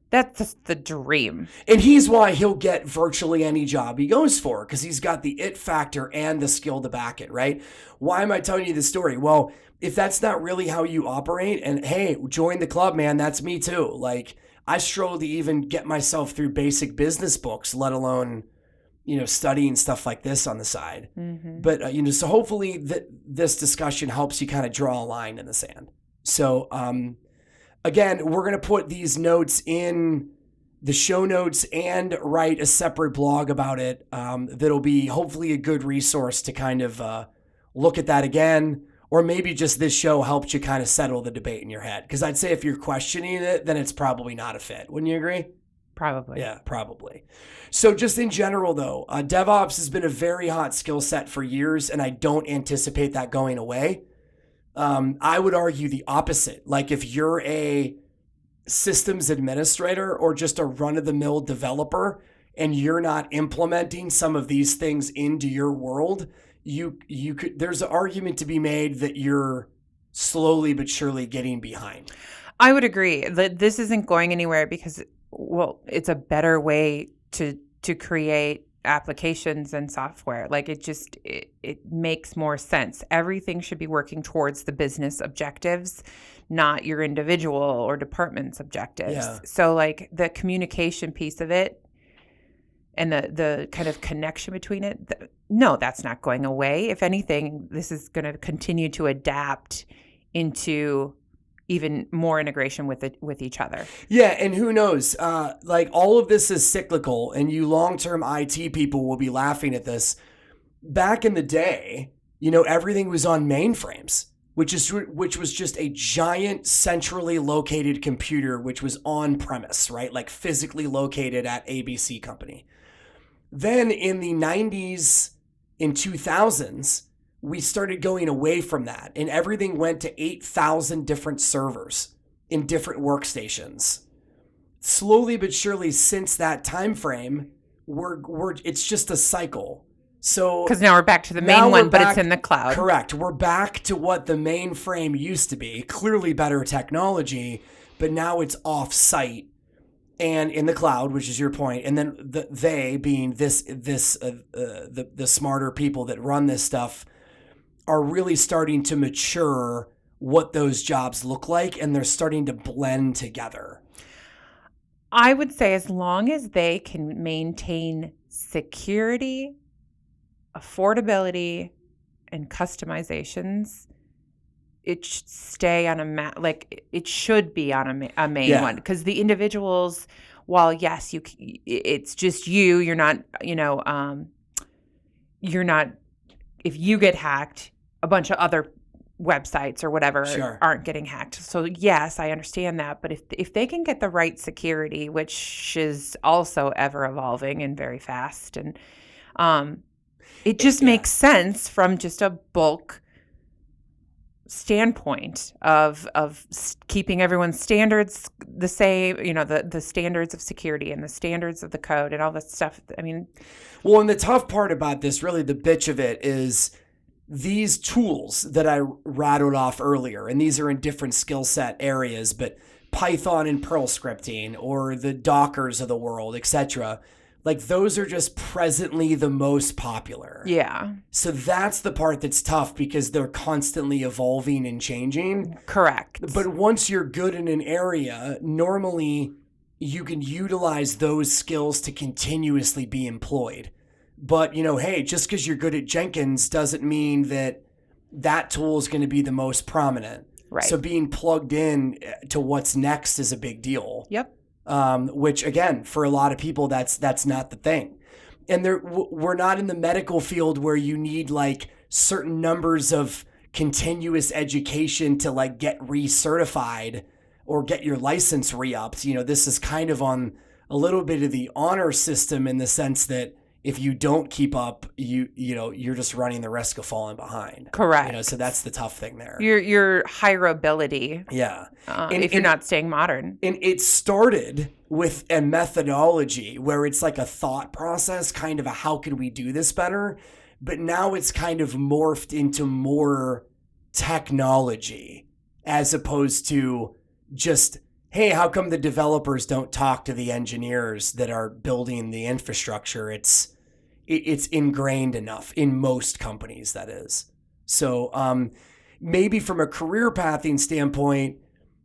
that's just the dream. And he's why he'll get virtually any job he goes for, because he's got the it factor and the skill to back it, right? Why am I telling you this story? Well, if that's not really how you operate, and hey, join the club, man, that's me too. Like, I struggle to even get myself through basic business books, let alone, studying stuff like this on the side. Mm-hmm. But, so hopefully this discussion helps you kind of draw a line in the sand. So, again, we're going to put these notes in the show notes and write a separate blog about it. That'll be hopefully a good resource to kind of look at that again. Or maybe just this show helped you kind of settle the debate in your head. Because I'd say if you're questioning it, then it's probably not a fit. Wouldn't you agree? Probably. Yeah, probably. So just in general, though, DevOps has been a very hot skill set for years, and I don't anticipate that going away. I would argue the opposite. Like if you're a systems administrator or just a run-of-the-mill developer and you're not implementing some of these things into your world, you could, there's an argument to be made that you're slowly but surely getting behind. I would agree that this isn't going anywhere because, well, it's a better way to create applications and software. Like it makes more sense. Everything should be working towards the business objectives, not your individual or department's objectives. Yeah. So like the communication piece of it and the kind of connection between it, no, that's not going away. If anything, this is going to continue to adapt into even more integration with each other. Yeah, and who knows? Like all of this is cyclical, and you long-term IT people will be laughing at this. Back in the day, everything was on mainframes, which was just a giant centrally located computer, which was on premise, right? Like physically located at ABC company. Then in the 90s, in 2000s, we started going away from that, and everything went to 8,000 different servers in different workstations. Slowly but surely, since that time frame, it's just a cycle. So because now we're back to the main one, but it's in the cloud. Correct. We're back to what the mainframe used to be. Clearly better technology, but now it's off-site and in the cloud, which is your point. And then they being the smarter people that run this stuff are really starting to mature what those jobs look like, and they're starting to blend together. I would say as long as they can maintain security, affordability, and customizations, it should stay on it should be on a main one, because the individuals, while yes, it's just you're not, if you get hacked, a bunch of other websites or whatever aren't getting hacked. So yes, I understand that. But if they can get the right security, which is also ever evolving and very fast, and it just makes sense from just a bulk standpoint of keeping everyone's standards the same, the standards of security and the standards of the code and all that stuff. I mean, well, and the tough part about this, really the bitch of it, is these tools that I rattled off earlier, and these are in different skill set areas, but Python and Perl scripting or the Dockers of the world, etc., like those are just presently the most popular. Yeah. So that's the part that's tough because they're constantly evolving and changing. Correct. But once you're good in an area, normally you can utilize those skills to continuously be employed. But, hey, just because you're good at Jenkins doesn't mean that tool is going to be the most prominent. Right. So being plugged in to what's next is a big deal. Yep. Which, again, for a lot of people, that's not the thing. And we're not in the medical field where you need like certain numbers of continuous education to like get recertified or get your license re-upped. This is kind of on a little bit of the honor system in the sense that if you don't keep up, you're just running the risk of falling behind. Correct. So that's the tough thing there. Your hireability. Yeah. If you're not staying modern. And it started with a methodology where it's like a thought process, kind of a how can we do this better? But now it's kind of morphed into more technology as opposed to just, hey, how come the developers don't talk to the engineers that are building the infrastructure? It's ingrained enough in most companies, that is. So maybe from a career pathing standpoint,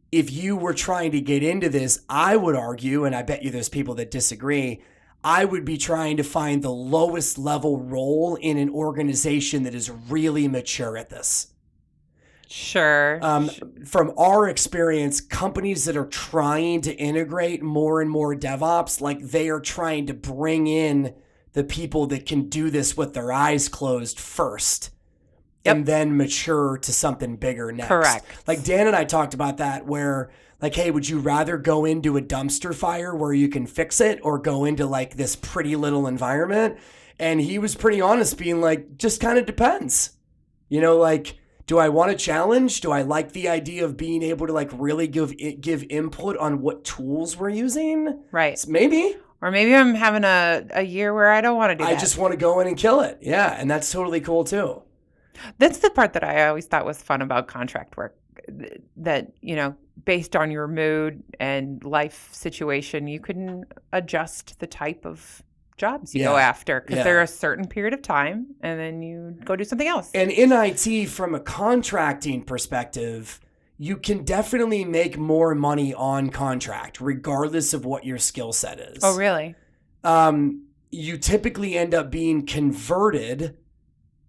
if you were trying to get into this, I would argue, and I bet you there's people that disagree, I would be trying to find the lowest level role in an organization that is really mature at this. Sure. From our experience, companies that are trying to integrate more and more DevOps, like they are trying to bring in the people that can do this with their eyes closed first. Yep. And then mature to something bigger next. Correct. Like Dan and I talked about that where like, hey, would you rather go into a dumpster fire where you can fix it or go into like this pretty little environment? And he was pretty honest being like, just kind of depends. Like, do I want a challenge? Do I like the idea of being able to like really give input on what tools we're using? Right. Maybe. Or maybe I'm having a year where I don't want to do that. I just want to go in and kill it. Yeah, and that's totally cool too. That's the part that I always thought was fun about contract work, that, based on your mood and life situation, you can adjust the type of jobs you go after, because they're a certain period of time and then you go do something else. And in IT, from a contracting perspective, you can definitely make more money on contract regardless of what your skill set is. Oh, really? You typically end up being converted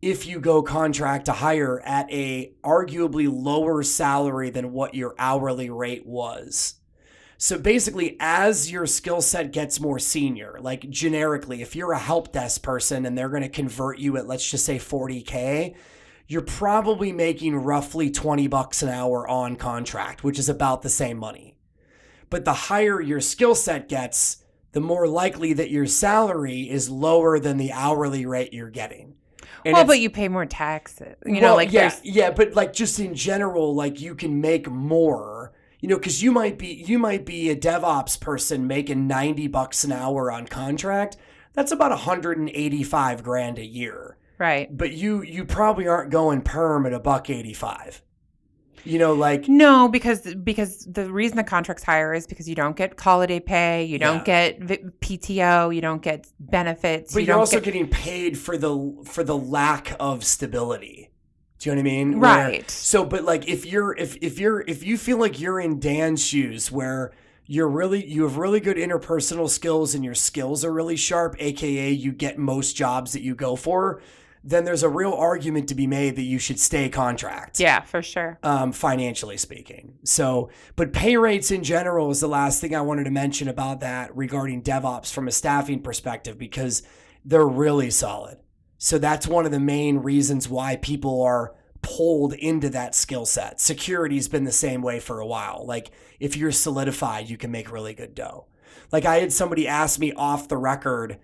if you go contract to hire at a arguably lower salary than what your hourly rate was. So basically, as your skill set gets more senior, like generically, if you're a help desk person and they're going to convert you at, let's just say $40K, you're probably making roughly $20 an hour on contract, which is about the same money. But the higher your skill set gets, the more likely that your salary is lower than the hourly rate you're getting. And but you pay more taxes, but like just in general, like you can make more, because you might be a DevOps person making $90 an hour on contract. That's about $185,000 a year. Right. But you probably aren't going perm at $185. No, because the reason the contract's higher is because you don't get holiday pay, you don't get PTO, you don't get benefits. But you're also getting paid for the lack of stability. Do you know what I mean? Right. But like if you feel like you're in Dan's shoes, where you have really good interpersonal skills and your skills are really sharp, aka you get most jobs that you go for, then there's a real argument to be made that you should stay contract. Yeah, for sure. Financially speaking. So, but pay rates in general is the last thing I wanted to mention about that regarding DevOps from a staffing perspective, because they're really solid. So that's one of the main reasons why people are pulled into that skill set. Security's been the same way for a while. Like if you're solidified, you can make really good dough. Like I had somebody ask me off the record,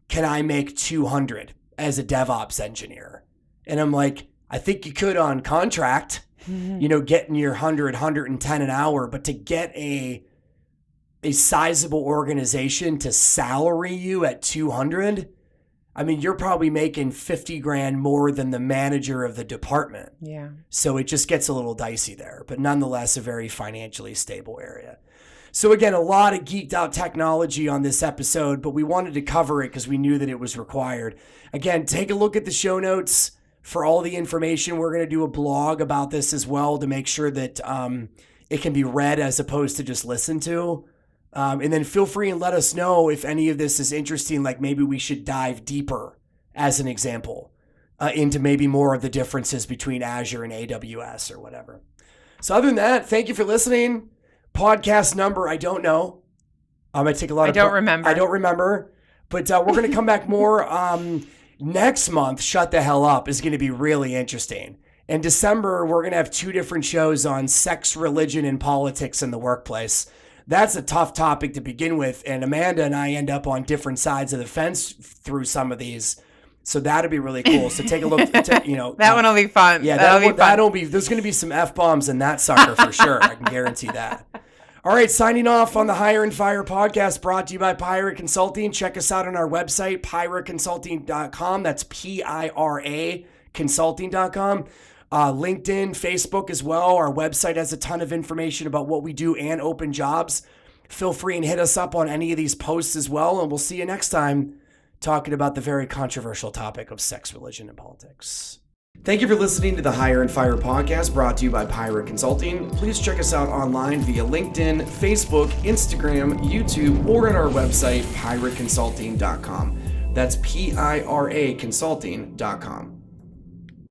can I make 200 as a DevOps engineer? And I'm like, I think you could on contract, getting your 110 an hour, but to get a sizable organization to salary you at 200, I mean, you're probably making $50,000 more than the manager of the department. Yeah. So it just gets a little dicey there, but nonetheless, a very financially stable area. So again, a lot of geeked out technology on this episode, but we wanted to cover it because we knew that it was required. Again, take a look at the show notes for all the information. We're going to do a blog about this as well to make sure that it can be read as opposed to just listened to. And then feel free and let us know if any of this is interesting, like maybe we should dive deeper, as an example, into maybe more of the differences between Azure and AWS or whatever. So other than that, thank you for listening. Podcast number, I don't know. I take a lot of... remember. I don't remember. But we're going to come back more next month. Shut the hell up is going to be really interesting. In December, we're going to have 2 different shows on sex, religion, and politics in the workplace. That's a tough topic to begin with, and Amanda and I end up on different sides of the fence through some of these, so that'll be really cool. So take a look. That one will be fun. Yeah, that'll be. There's going to be some F-bombs in that sucker for sure. I can guarantee that. All right, signing off on the Hire and Fire podcast, brought to you by Pirate Consulting. Check us out on our website, piraconsulting.com. That's PIRA consulting.com. LinkedIn, Facebook as well. Our website has a ton of information about what we do and open jobs. Feel free and hit us up on any of these posts as well. And we'll see you next time talking about the very controversial topic of sex, religion, and politics. Thank you for listening to the Hire and Fire podcast, brought to you by Pirate Consulting. Please check us out online via LinkedIn, Facebook, Instagram, YouTube, or at our website, pirateconsulting.com. That's PIRA consulting.com.